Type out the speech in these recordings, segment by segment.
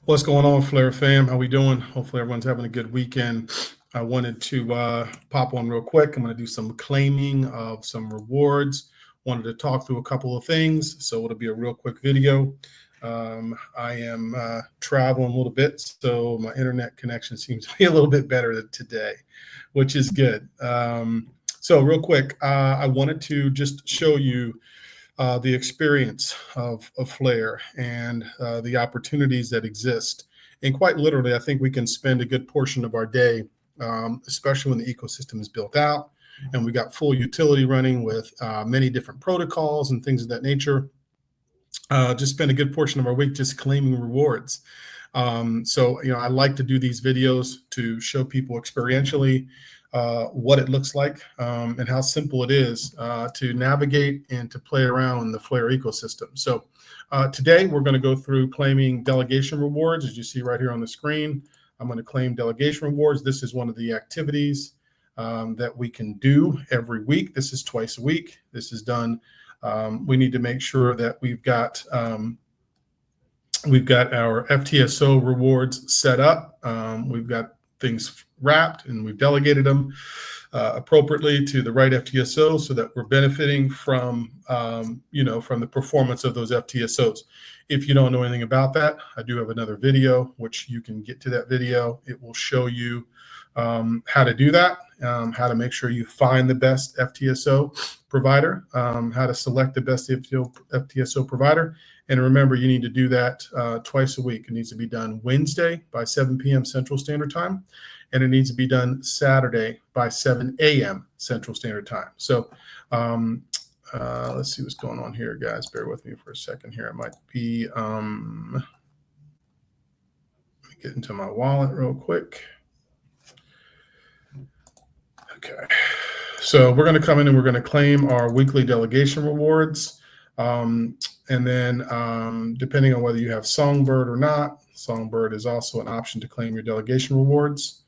What's going on, Flare fam? How we doing? Hopefully everyone's having a good weekend. I wanted to pop on real quick. I'm going to do some claiming of some rewards. Wanted to talk through a couple of things, so it'll be a real quick video. I am traveling a little bit, so my internet connection seems to be a little bit better today, which is good. So real quick, I wanted to just show you the experience of Flare and the opportunities that exist. And quite literally, I think we can spend a good portion of our day, especially when the ecosystem is built out and we got full utility running with many different protocols and things of that nature. Just spend a good portion of our week just claiming rewards. So, I like to do these videos to show people experientially what it looks like and how simple it is to navigate and to play around in the Flare ecosystem. So today we're going to go through claiming delegation rewards. As you see right here on the screen, I'm going to claim delegation rewards. This is one of the activities that we can do every week. This is twice a week. This is done. We need to make sure that we've got our FTSO rewards set up. We've got things wrapped and we've delegated them appropriately to the right FTSO so that we're benefiting from, from the performance of those FTSOs. If you don't know anything about that, I do have another video, which you can get to that video. It will show you how to do that, how to make sure you find the best FTSO provider, how to select the best FTSO provider. And remember, you need to do that twice a week. It needs to be done Wednesday by 7 p.m. Central Standard Time, and it needs to be done Saturday by 7 a.m. Central Standard Time. So let's see what's going on here, guys. Bear with me for a second here. It might be, let me get into my wallet real quick. Okay, so we're going to come in and we're going to claim our weekly delegation rewards. And then depending on whether you have Songbird or not, Songbird is also an option to claim your delegation rewards.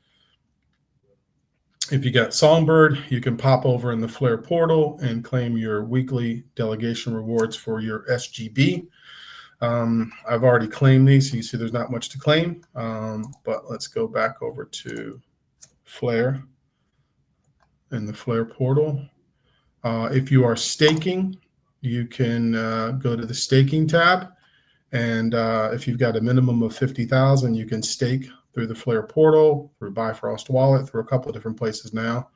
If you got Songbird, you can pop over in the Flare portal and claim your weekly delegation rewards for your SGB. I've already claimed these, so you see there's not much to claim. But let's go back over to Flare in the Flare portal. If you are staking, you can go to the staking tab, and if you've got a minimum of 50,000, you can stake through the Flare portal, through Bifrost Wallet, through a couple of different places now,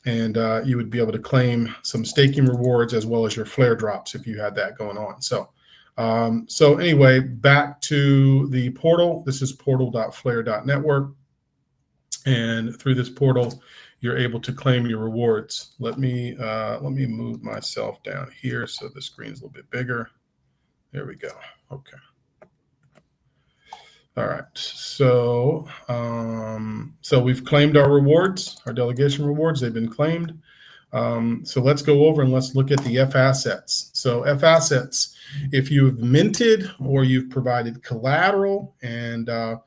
and you would be able to claim some staking rewards as well as your Flare drops if you had that going on. So, so anyway, back to the portal. This is portal.flare.network, and through this portal, you're able to claim your rewards. Let me move myself down here so the screen's a little bit bigger. There we go. Okay. All right. So so we've claimed our rewards, our delegation rewards. They've been claimed. So let's go over and let's look at the Fassets. So Fassets, if you've minted or you've provided collateral, and the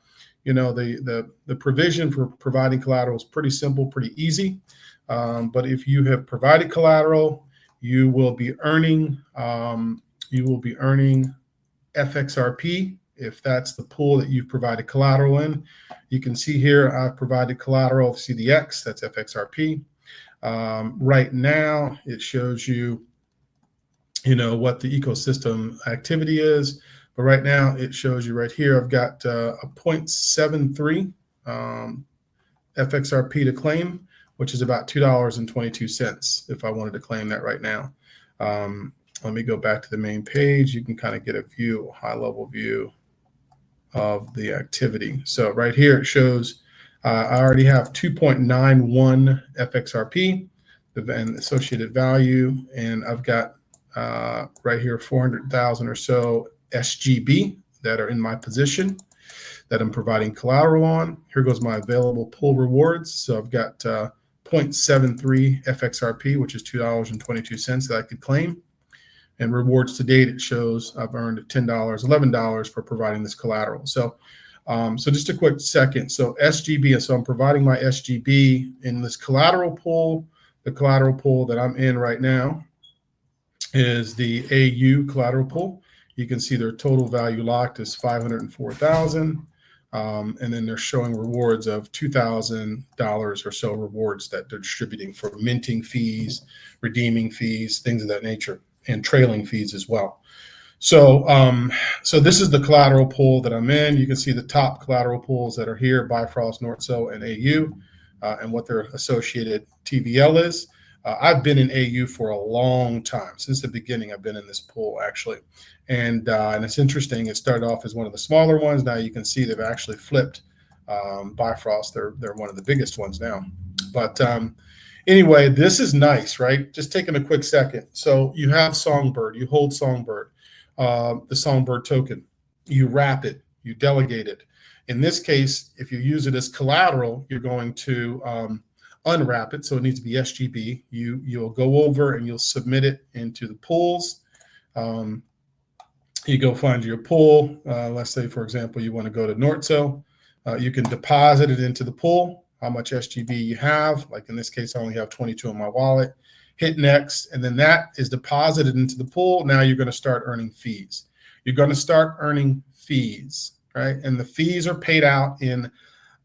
provision for providing collateral is pretty simple, pretty easy. But if you have provided collateral, you will be earning FXRP if that's the pool that you've provided collateral in. You can see here I've provided collateral. See the X, that's FXRP. Right now it shows you, what the ecosystem activity is. But right now it shows you right here, I've got a 0.73 FXRP to claim, which is about $2.22 if I wanted to claim that right now. Let me go back to the main page. You can kind of get a view, high level view of the activity. So right here it shows I already have 2.91 FXRP and associated value, and I've got right here 400,000 or so SGB that are in my position that I'm providing collateral on. Here goes my available pool rewards. So I've got 0.73 FXRP, which is $2.22 that I could claim. And rewards to date, it shows I've earned $10, $11 for providing this collateral. So, so just a quick second. So SGB, so I'm providing my SGB in this collateral pool. The collateral pool that I'm in right now is the AU collateral pool. You can see their total value locked is 504,000. And then they're showing rewards of $2,000 or so rewards that they're distributing for minting fees, redeeming fees, things of that nature, and trailing fees as well. So, so this is the collateral pool that I'm in. You can see the top collateral pools that are here: Bifrost, Nortso, and AU, and what their associated TVL is. I've been in AU for a long time. Since the beginning, I've been in this pool, actually. And it's interesting. It started off as one of the smaller ones. Now you can see they've actually flipped Bifrost. They're one of the biggest ones now. But anyway, this is nice, right? Just taking a quick second. So you have Songbird. You hold Songbird, the Songbird token. You wrap it. You delegate it. In this case, if you use it as collateral, you're going to unwrap it. So it needs to be SGB. You'll go over and you'll submit it into the pools. You go find your pool. Let's say, for example, you want to go to Nortso. You can deposit it into the pool, how much SGB you have. Like in this case, I only have 22 in my wallet. Hit next, and then that is deposited into the pool. Now you're going to start earning fees. You're going to start earning fees, right? And the fees are paid out in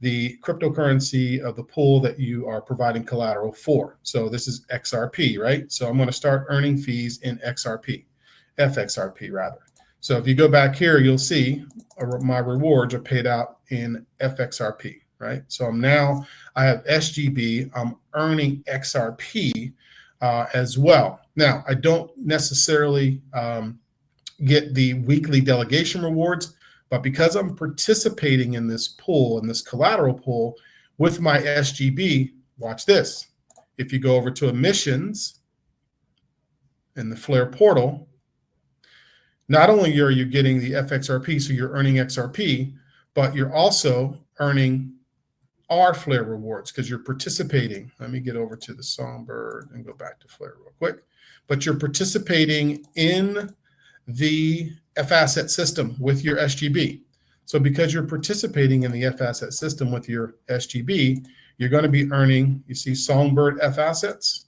the cryptocurrency of the pool that you are providing collateral for. So this is XRP, right? So I'm going to start earning fees in XRP, FXRP rather. So if you go back here, you'll see my rewards are paid out in FXRP, right? So I have SGB, I'm earning XRP as well. Now, I don't necessarily get the weekly delegation rewards, but because I'm participating in this pool, in this collateral pool with my SGB, watch this. If you go over to emissions in the FLR portal, not only are you getting the FXRP, so you're earning XRP, but you're also earning rFLR rewards because you're participating. Let me get over to the Songbird and go back to FLR real quick. But you're participating in the Fassets system with your SGB. So because you're participating in the Fassets system with your SGB, you're going to be earning, you see Songbird Fassets,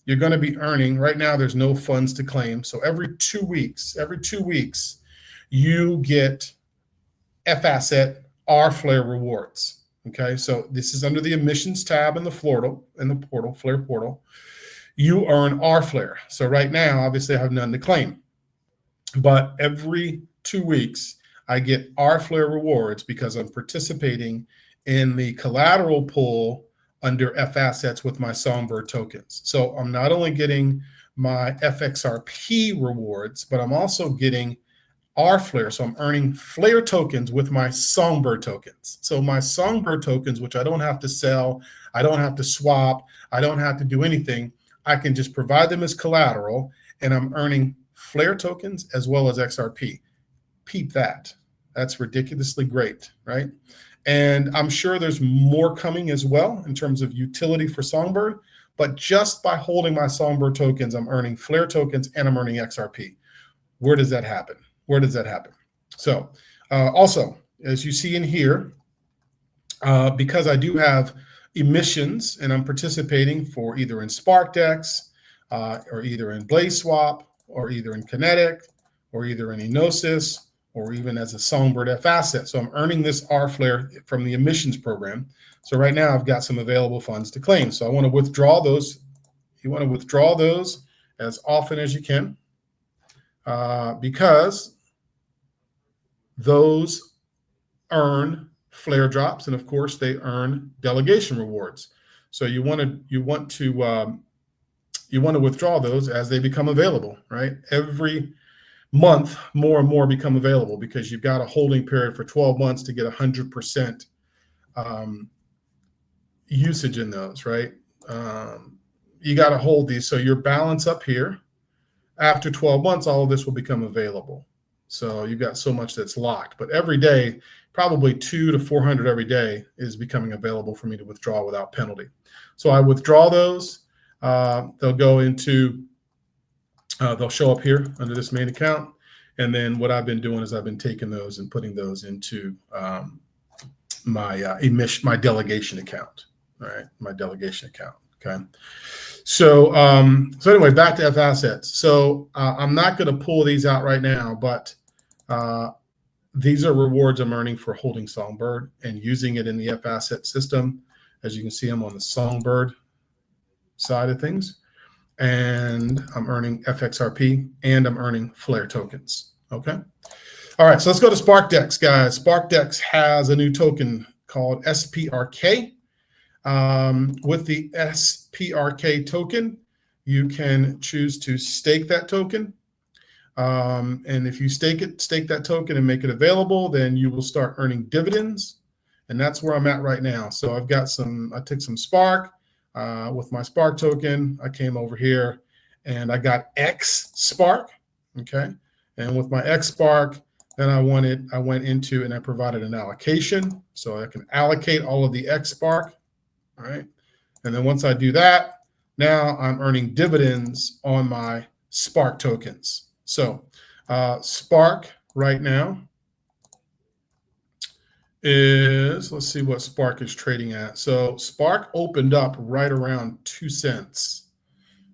you're going to be earning, right now there's no funds to claim. So every 2 weeks, you get Fasset rFLR rewards. Okay, so this is under the emissions tab in the portal, FLR portal. You earn rFLR. So right now, obviously I have none to claim. But every 2 weeks, I get rFLR rewards because I'm participating in the collateral pool under Fassets with my Songbird tokens. So I'm not only getting my FXRP rewards, but I'm also getting rFLR. So I'm earning FLR tokens with my Songbird tokens. So my Songbird tokens, which I don't have to sell, I don't have to swap, I don't have to do anything. I can just provide them as collateral, and I'm earning FLR tokens as well as XRP. Peep that. That's ridiculously great, right? And I'm sure there's more coming as well in terms of utility for Songbird. But just by holding my Songbird tokens, I'm earning FLR tokens and I'm earning XRP. Where does that happen? Where does that happen? So also, as you see in here, because I do have emissions and I'm participating for either in SparkDex or either in Blazeswap or either in Kinetic or either in Enosys or even as a Songbird Fasset. So I'm earning this rFLR from the emissions program. So right now I've got some available funds to claim. So I want to withdraw those. You want to withdraw those as often as you can because those earn FLR drops, and of course they earn delegation rewards. So you want to withdraw those as they become available, right? Every month, more and more become available because you've got a holding period for 12 months to get 100% usage in those, right? You got to hold these. So your balance up here, after 12 months, all of this will become available. So you've got so much that's locked. But every day, probably 200 to 400 every day is becoming available for me to withdraw without penalty. So I withdraw those. They'll go into, they'll show up here under this main account. And then what I've been doing is I've been taking those and putting those into my delegation account. All right, my delegation account. Okay. So, so anyway, back to Fassets. So I'm not going to pull these out right now, but these are rewards I'm earning for holding Songbird and using it in the Fassets system. As you can see, I'm on the Songbird side of things, and I'm earning FXRP and I'm earning Flare tokens. Okay. All right. So let's go to SparkDex, guys. SparkDex has a new token called SPRK. With the SPRK token, you can choose to stake that token. And if you stake that token and make it available, then you will start earning dividends. And that's where I'm at right now. So I took some Spark with my Spark token. I came over here and I got X Spark. Okay. And with my X Spark, then I went into and I provided an allocation. So I can allocate all of the X Spark. All right. And then once I do that, now I'm earning dividends on my Spark tokens. So Spark right now is, let's see what Spark is trading at. So Spark opened up right around 2 cents,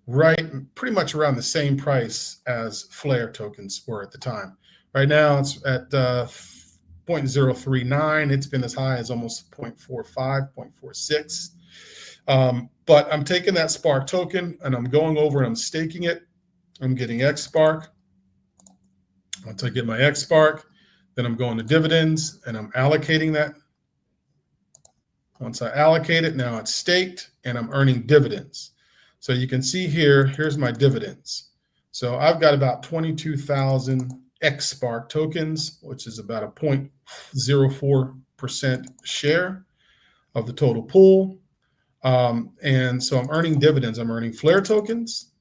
right, pretty much around the same price as Flare tokens were at the time. Right now it's at 0.039. It's been as high as almost 0.45, 0.46. But I'm taking that Spark token and I'm going over and I'm staking it. I'm getting X Spark. Once I get my X Spark, then I'm going to dividends and I'm allocating that. Once I allocate it, now it's staked and I'm earning dividends. So you can see here, here's my dividends. So I've got about 22,000 X Spark tokens, which is about a 0.04% share of the total pool. And so I'm earning dividends. I'm earning Flare tokens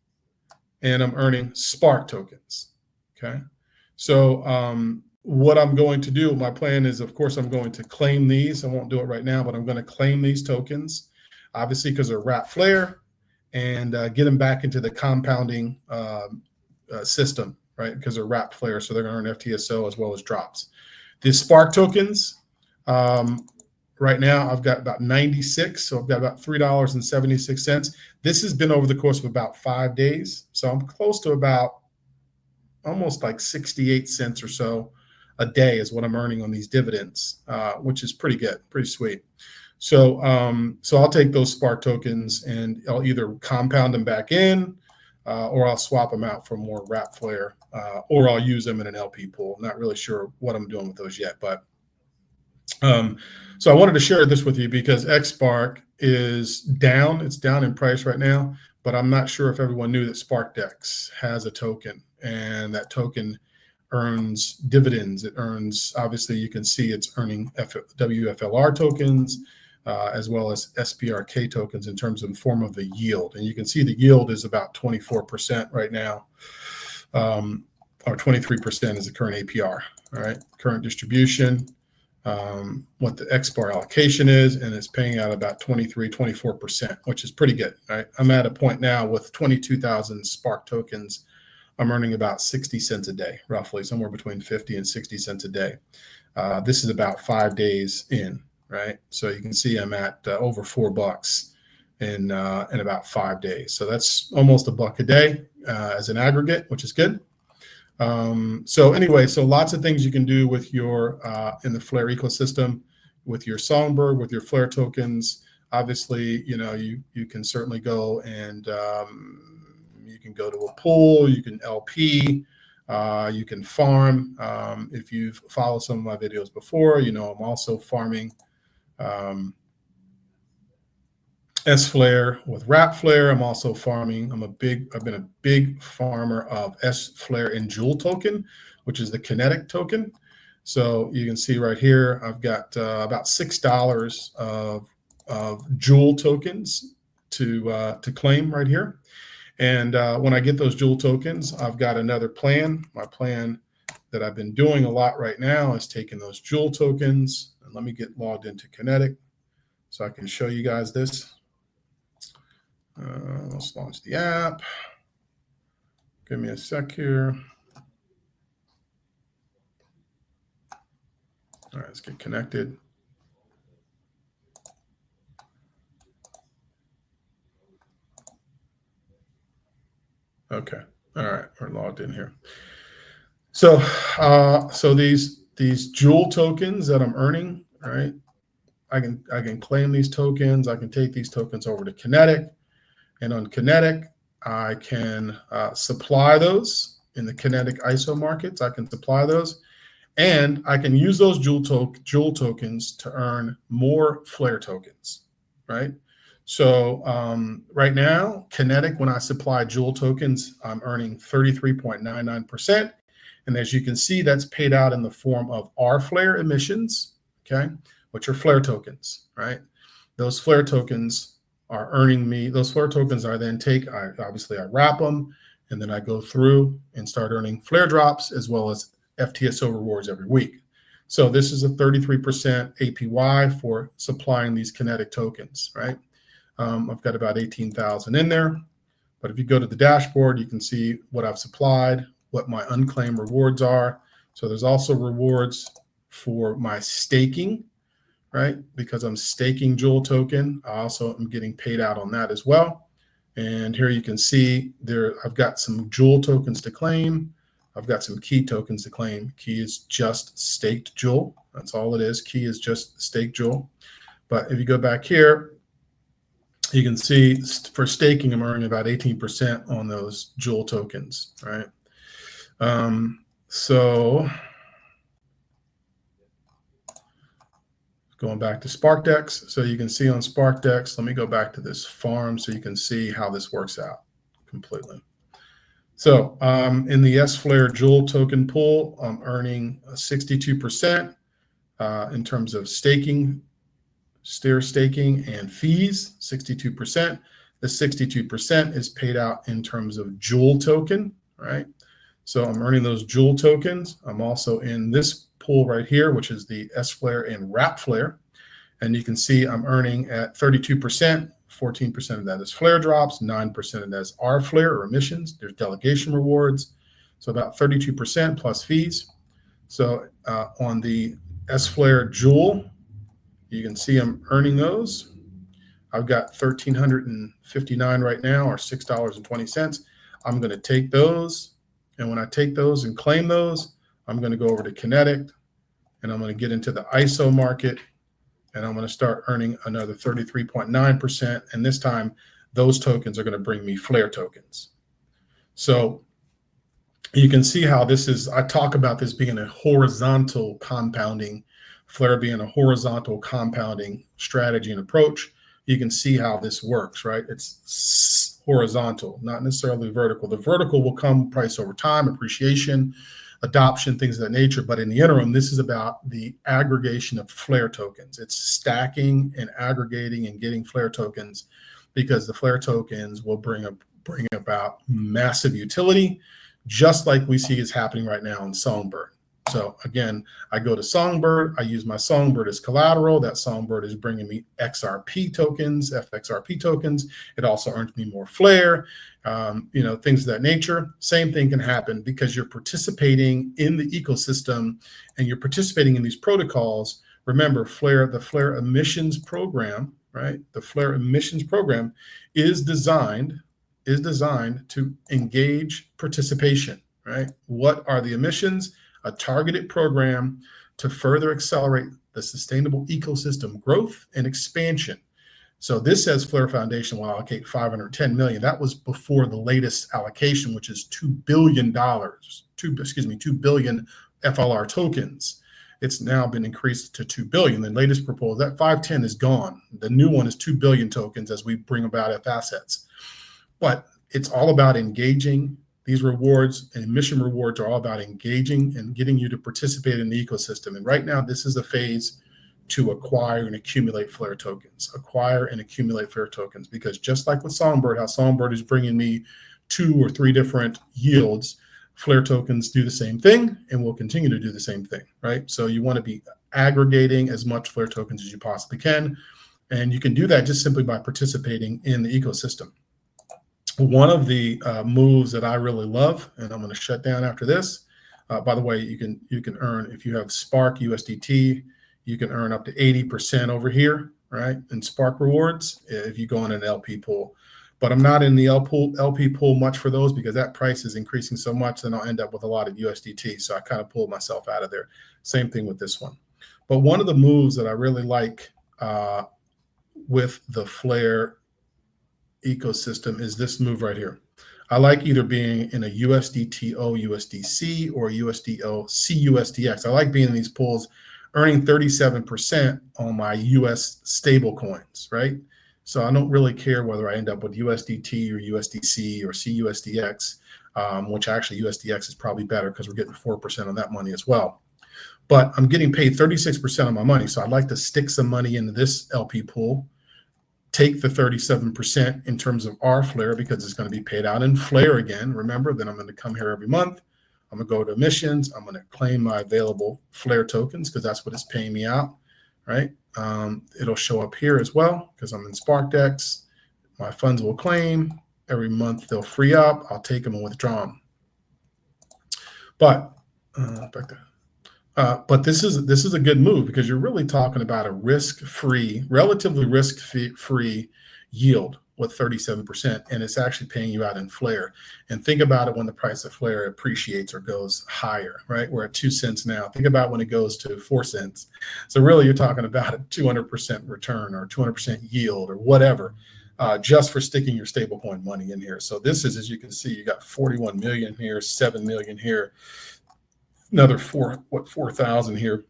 and I'm earning Spark tokens. Okay. So what I'm going to do, my plan is, of course, I'm going to claim these. I won't do it right now, but I'm going to claim these tokens, obviously, because they're rFLR, and get them back into the compounding system, right? Because they're rFLR, so they're going to earn FTSO as well as drops. The Spark tokens, right now, I've got about 96, so I've got about $3.76. This has been over the course of about 5 days, so I'm close to about almost like 68 cents or so a day is what I'm earning on these dividends, which is pretty good, pretty sweet. So, so I'll take those Spark tokens and I'll either compound them back in, or I'll swap them out for more rFLR, or I'll use them in an LP pool. I'm not really sure what I'm doing with those yet, but so I wanted to share this with you because XSpark is down. It's down in price right now, but I'm not sure if everyone knew that SparkDex has a token, and that token earns dividends. It earns, obviously, you can see it's earning WFLR tokens, as well as SPRK tokens in terms of the form of the yield. And you can see the yield is about 24% right now, or 23% is the current APR. All right, current distribution, what the XBAR allocation is, and it's paying out about 24%, which is pretty good. Right, I'm at a point now with 22,000 Spark tokens. I'm earning about 60 cents a day, roughly somewhere between 50 and 60 cents a day. This is about 5 days in, right? So you can see I'm at over $4 in about 5 days. So that's almost $1 a day as an aggregate, which is good. So anyway, so lots of things you can do with your in the Flare ecosystem, with your Songbird, with your Flare tokens. Obviously, you know, you can certainly go and you can go to a pool, you can LP, you can farm. If you've followed some of my videos before, you know I'm also farming SFlare with rFLR. I'm also farming. I've been a big farmer of SFlare and Joule token, which is the Kinetic token. So you can see right here, I've got about $6 of Joule tokens to claim right here. And when I get those Joule tokens, I've got another plan. My plan that I've been doing a lot right now is taking those Joule tokens. And let me get logged into Kinetic so I can show you guys this. Let's launch the app. Give me a sec here. All right, let's get connected. Okay. All right. We're logged in here. So, so these Joule tokens that I'm earning, right? I can claim these tokens. I can take these tokens over to Kinetic, and on Kinetic, I can supply those in the Kinetic ISO markets. I can supply those, and I can use those Joule tokens to earn more Flare tokens, right? So right now, Kinetic, when I supply Joule tokens, I'm earning 33.99%. And as you can see, that's paid out in the form of rFLR emissions, okay, which are Flare tokens, right? Those Flare tokens are earning me, those Flare tokens I then take, obviously I wrap them, and then I go through and start earning Flare drops as well as FTSO rewards every week. So this is a 33% APY for supplying these Kinetic tokens, right? I've got about 18,000 in there. But if you go to the dashboard, you can see what I've supplied, what my unclaimed rewards are. So there's also rewards for my staking, right? Because I'm staking Joule token. I also am getting paid out on that as well. And here you can see there, I've got some Joule tokens to claim. I've got some key tokens to claim. Key is just staked Joule. That's all it is. Key is just staked Joule. But if you go back here, you can see for staking, I'm earning about 18% on those Joule tokens, right? So going back to SparkDex, so you can see on SparkDex, let me go back to this farm so you can see how this works out completely. So in the SFLR Joule token pool, I'm earning 62% in terms of staking, staking and fees, 62%. The 62% is paid out in terms of Joule token, right? So I'm earning those Joule tokens. I'm also in this pool right here, which is the SFLR and rFLR. And you can see I'm earning at 32%, 14% of that is Flare drops, 9% of that is rFLR or emissions. There's delegation rewards. So about 32% plus fees. So on the SFLR Joule, you can see I'm earning those. I've got 1,359 right now, or $6.20. I'm going to take those. And when I take those and claim those, I'm going to go over to Kinetic, and I'm going to get into the ISO market, and I'm going to start earning another 33.9%. And this time, those tokens are going to bring me Flare tokens. So you can see how this is, I talk about this being a horizontal compounding, Flare being a horizontal compounding strategy and approach. You can see how this works, right? It's horizontal, not necessarily vertical. The vertical will come price over time, appreciation, adoption, things of that nature. But in the interim, this is about the aggregation of Flare tokens. It's stacking and aggregating and getting Flare tokens, because the Flare tokens will bring about massive utility, just like we see is happening right now in Songbird. So again, I go to Songbird, I use my Songbird as collateral. That Songbird is bringing me XRP tokens, FXRP tokens. It also earns me more Flare, things of that nature. Same thing can happen because you're participating in the ecosystem and you're participating in these protocols. Remember, the Flare emissions program, right? The Flare emissions program is designed to engage participation, right? What are the emissions? A targeted program to further accelerate the sustainable ecosystem growth and expansion. So this says Flare Foundation will allocate $510 million. That was before the latest allocation, which is $2 billion, 2 billion FLR tokens. It's now been increased to 2 billion. The latest proposal, that 510 is gone. The new one is 2 billion tokens as we bring about Fassets. But it's all about engaging. These rewards and emission rewards are all about engaging and getting you to participate in the ecosystem. And right now, this is a phase to acquire and accumulate Flare tokens. Acquire and accumulate Flare tokens, because just like with Songbird, how Songbird is bringing me 2 or 3 different yields, Flare tokens do the same thing and will continue to do the same thing, right? So you want to be aggregating as much Flare tokens as you possibly can. And you can do that just simply by participating in the ecosystem. One of the moves that I really love, and I'm going to shut down after this. By the way, you can earn, if you have Spark USDT, you can earn up to 80% over here, right? In Spark rewards if you go in an LP pool. but I'm not in the LP pool much for those because that price is increasing so much, then I'll end up with a lot of USDT. So I kind of pulled myself out of there. Same thing with this one. But one of the moves that I really like with the Flare ecosystem is this move right here. I like either being in a USDTO USDC or USDO CUSDX. I like being in these pools, earning 37% on my US stable coins, right? So I don't really care whether I end up with USDT or USDC or CUSDX, which actually USDX is probably better because we're getting 4% on that money as well. But I'm getting paid 36% of my money. So I'd like to stick some money into this LP pool, take the 37% in terms of our Flare because it's going to be paid out in Flare again. Remember, then I'm going to come here every month. I'm going to go to emissions. I'm going to claim my available Flare tokens because that's what it's paying me out, right? It'll show up here as well because I'm in SparkDex. My funds will claim. Every month they'll free up. I'll take them and withdraw them. But back there. But this is a good move because you're really talking about a risk-free, relatively risk-free yield with 37%, and it's actually paying you out in Flare. And think about it when the price of Flare appreciates or goes higher, right? We're at 2 cents now. Think about when it goes to 4 cents. So really, you're talking about a 200% return or 200% yield or whatever, just for sticking your stablecoin money in here. So this is, as you can see, you got 41 million here, 7 million here. Another 4,000 here.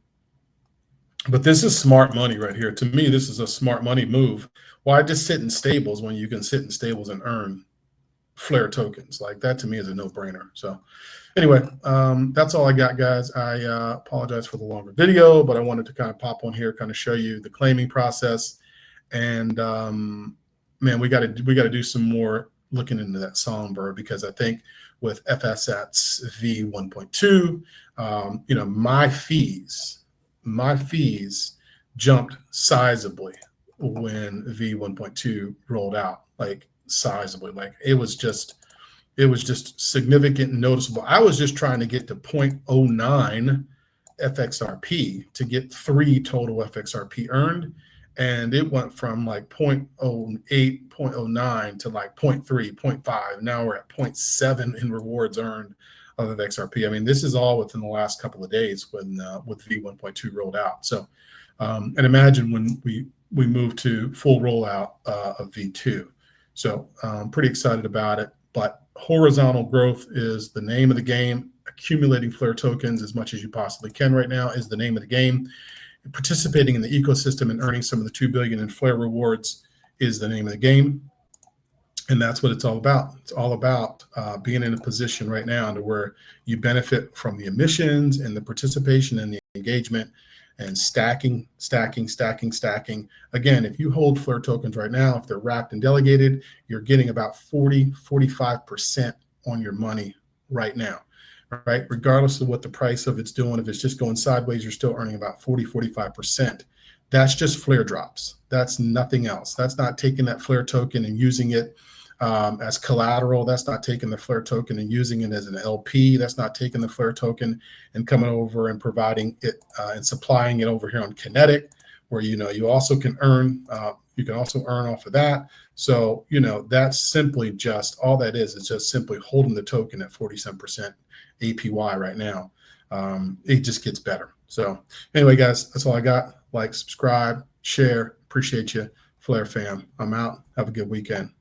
But this is smart money right here. To me, this is a smart money move. Why just sit in stables when you can sit in stables and earn Flare tokens? Like that to me is a no-brainer. So anyway, that's all I got, guys. I apologize for the longer video, but I wanted to kind of pop on here, kind of show you the claiming process. And man, we got to do some more looking into that Songbird because I think with Fassets v1.2, you know, my fees jumped sizably when v1.2 rolled out, like sizably. Like it was just significant and noticeable. I was just trying to get to 0.09 FXRP to get 3 total FXRP earned. And it went from like 0.08, 0.09 to like 0.3, 0.5. Now we're at 0.7 in rewards earned of XRP. I mean, this is all within the last couple of days when with v1.2 rolled out. So, and imagine when we move to full rollout of v2. So I'm pretty excited about it. But horizontal growth is the name of the game. Accumulating Flare tokens as much as you possibly can right now is the name of the game. Participating in the ecosystem and earning some of the 2 billion in Flare rewards is the name of the game. And that's what it's all about. It's all about being in a position right now to where you benefit from the emissions and the participation and the engagement and stacking. Again, if you hold Flare tokens right now, if they're wrapped and delegated, you're getting about 45% on your money right now. Right, regardless of what the price of it's doing, if it's just going sideways, you're still earning about 45%. That's just Flare drops. That's nothing else. That's not taking that Flare token and using it as collateral. That's not taking the Flare token and using it as an LP. That's not taking the Flare token and coming over and providing it and supplying it over here on Kinetic, where you also can earn. You can also earn off of that. So that's simply just all that is. It's just simply holding the token at 47% APY right now. It just gets better. So anyway, guys, that's all I got. Like, subscribe, share. Appreciate you. Flare fam, I'm out. Have a good weekend.